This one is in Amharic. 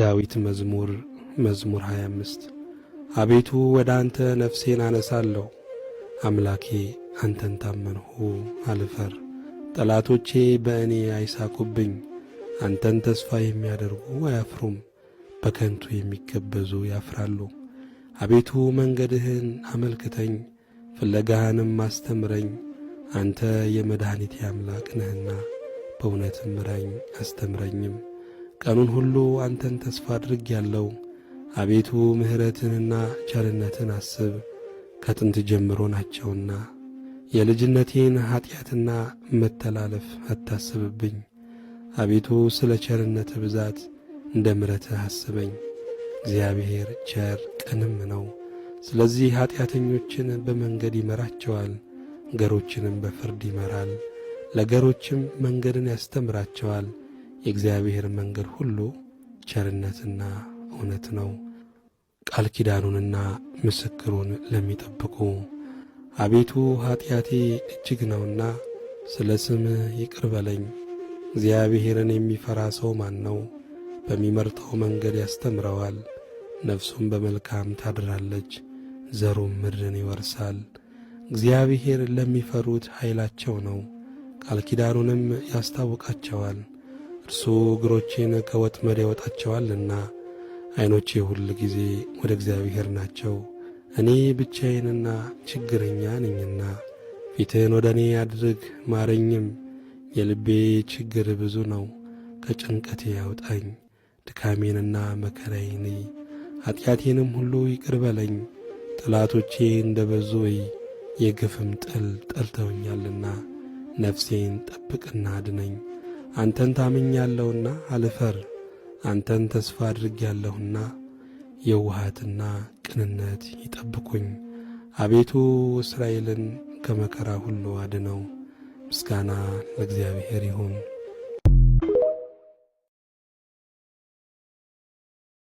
የዳዊት መዝሙር 25 አቤቱ ወደ አንተ ነፍሴን አነሳለሁ። አምላኬ አንተን ታመንሁ አልፈር። ጠላቶቼ በእኔ አይሳቁብኝ። አንተን ተስፋ የሚያደርጉ አያፍሩም፣ በከንቱ የሚገበዙ ያፍራሉ። አቤቱ መንገድህን አመልክተኝ፣ ፍለጋህንም አስተምረኝ። አንተ የመድኃኒቴ አምላክ ነህና በእውነትም ምራኝ አስተምረኝም። ቀኑን ሁሉ አንተን ተስፋ አድርጌአለሁ። አቤቱ ምሕረትንና ቸርነትን አስብ፣ ከጥንት ጀምሮ ናቸውና። የልጅነቴን ኀጢአትና መተላለፍ አታስብብኝ። አቤቱ ስለ ቸርነትህ ብዛት እንደ ምሕረትህ አስበኝ። እግዚአብሔር ቸር ቅንም ነው። ስለዚህ ኀጢአተኞችን በመንገድ ይመራቸዋል፣ ገሮችንም በፍርድ ይመራል። ለገሮችም መንገድን ያስተምራቸዋል። የእግዚአብሔር መንገድ ሁሉ ቸርነትና እውነት ነው፣ ቃል ኪዳኑንና ምስክሩን ለሚጠብቁ። አቤቱ ኀጢአቴ እጅግ ነውና ስለ ስምህ ይቅር በለኝ። እግዚአብሔርን የሚፈራ ሰው ማን ነው? በሚመርጠው መንገድ ያስተምረዋል። ነፍሱም በመልካም ታድራለች፣ ዘሩም ምድርን ይወርሳል። እግዚአብሔር ለሚፈሩት ኃይላቸው ነው፣ ቃል ኪዳኑንም ያስታውቃቸዋል። እርሱ እግሮቼን ከወጥመድ ያወጣቸዋልና። ዐይኖቼ ሁል ጊዜ ወደ እግዚአብሔር ናቸው። እኔ ብቻዬንና ችግረኛ ነኝና። ፊትህን ወደ እኔ አድርግ ማረኝም። የልቤ ችግር ብዙ ነው፣ ከጭንቀቴ ያውጣኝ። ድካሜንና መከራዬን ኀጢአቴንም ሁሉ ይቅር በለኝ። ጠላቶቼ እንደ በዙ የግፍም ጥል ጠልተውኛልና። ነፍሴን ጠብቅና አድነኝ። አንተን ታምኛለሁና አልፈር። አንተን ተስፋ አድርጌአለሁና የውሃትና ቅንነት ይጠብቁኝ። አቤቱ እስራኤልን ከመከራ ሁሉ አድነው። ምስጋና ለእግዚአብሔር ይሁን።